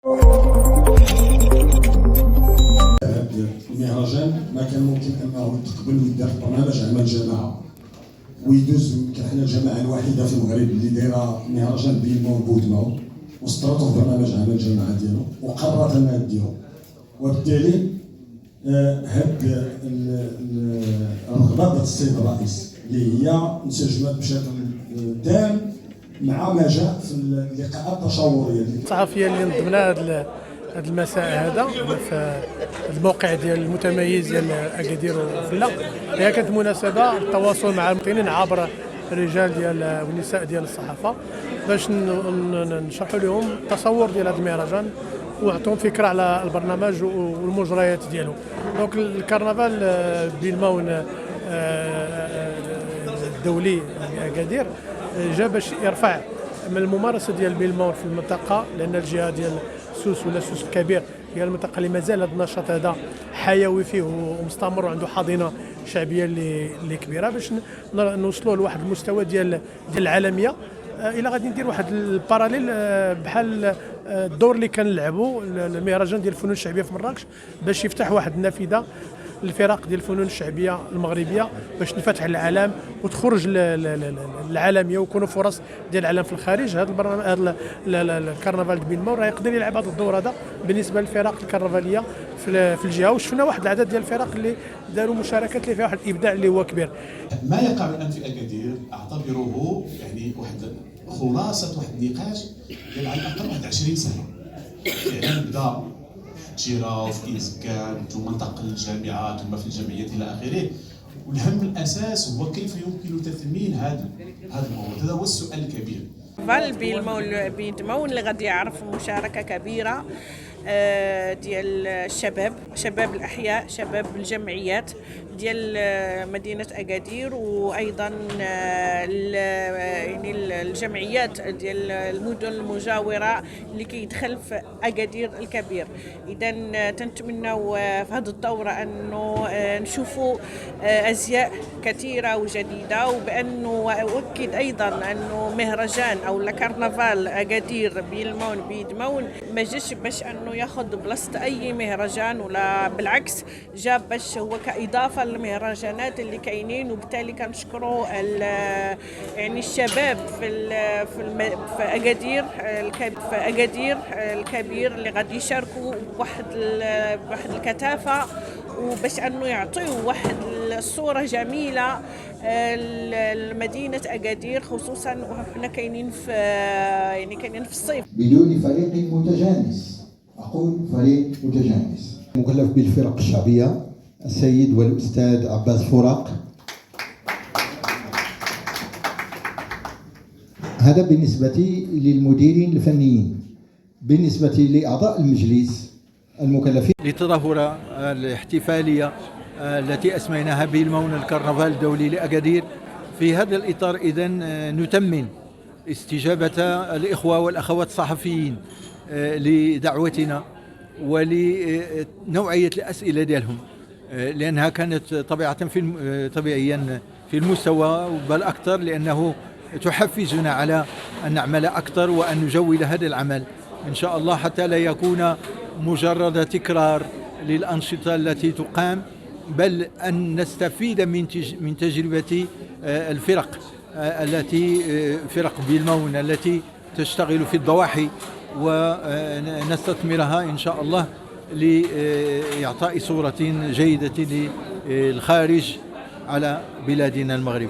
المهرجان ما كان ممكن انه تقبل ويدار برنامج عمل جماعه ويدوز. يمكن حنا الجماعه الوحيده في المغرب اللي دايره مهرجان بيلمون بودماو وسطرته في برنامج عمل الجماعه ديالو وقررت انها ديرو. وبالتالي هاد الرغبه ديال السيد الرئيس اللي هي انسجمت بشكل تام مع ما جاء في اللقاءات التشاوريه الصحفيه اللي نظمنا هذا المساء هذا في الموقع ديال المتميز ديال اكادير وفلا. هي كانت مناسبه التواصل مع المواطنين عبر الرجال ديال والنساء ديال الصحافه باش نشرحوا لهم التصور ديال هذا المهرجان ونعطيهم فكره على البرنامج والمجريات ديالو. دونك الكرنفال بيلمون الدولي اكادير جا باش يرفع من الممارسه ديال بيلمون في المنطقه، لان الجهه ديال سوس ولا سوس الكبير هي المنطقه اللي مازال هذا النشاط هذا حيوي فيه ومستمر وعنده حاضنه شعبيه اللي كبيره باش نوصلوا لواحد المستوى ديال العالميه. الى غادي ندير واحد الباراليل بحال الدور اللي كنلعبوا المهرجان ديال الفنون الشعبيه في مراكش باش يفتح واحد النافذه الفرق ديال الفنون الشعبيه المغربيه باش نفتح العالم وتخرج للعالميه ويكونوا فرص ديال العالم في الخارج. هذا البرنامج هذا الكرنفال ديال بيلمون راه يقدر يلعب هذا الدور هذا بالنسبه للفرق الكرنفاليه في الجهه. وشفنا واحد العدد ديال الفرق اللي داروا مشاركات اللي فيها واحد الابداع اللي هو كبير. ما يقع الان في اكادير اعتبره يعني واحد خلاصه واحد النقاش ديال على الاقل واحد 20 سنه. يعني بدا تيرا وفي إزكان ثم انتقل للجامعات ثم في الجمعيات الى اخره. والهم الاساس هو كيف يمكن تثمين هذا الموضوع. هذا هو السؤال الكبير. فال بيلمون اللي غادي يعرف مشاركه كبيره ديال شباب الاحياء، شباب الجمعيات ديال مدينه اكادير، وايضا يعني الجمعيات ديال المدن المجاوره اللي كيدخل في اكادير الكبير. اذا تنتمناو في هذه الدوره انه نشوفوا ازياء كثيره وجديده، وبانه واؤكد ايضا انه مهرجان او كرنفال اكادير بيدمون ما جاش باش انه ياخذ بلاصه اي مهرجان، ولا بالعكس جا باش هو كاضافه للمهرجانات اللي كاينين. وبالتالي كنشكروا يعني الشباب في اكادير الكبير اللي غادي يشاركوا بواحد الكثافه وباش انه يعطيوا واحد الصوره جميله لمدينه اكادير، خصوصا وحنا كاينين في الصيف. بدون فريق متجانس، اقول فريق متجانس مكلف بالفرق الشعبيه السيد والاستاذ عباس فراق. هذا بالنسبه للمديرين الفنيين. بالنسبه لاعضاء المجلس المكلفين للتظاهرة الاحتفالية التي أسميناها بيلمون الكرنفال الدولي لأكادير، في هذا الإطار إذن نتمن استجابة الإخوة والأخوات الصحفيين لدعوتنا ولنوعية الأسئلة ديالهم، لأنها كانت طبيعيا في المستوى بل أكثر، لأنه تحفزنا على أن نعمل أكثر وأن نجول هذا العمل إن شاء الله، حتى لا يكون مجرد تكرار للأنشطة التي تقام، بل أن نستفيد من تجربة الفرق فرق بيلمون التي تشتغل في الضواحي ونستثمرها إن شاء الله لإعطاء صورة جيدة للخارج على بلادنا المغرب.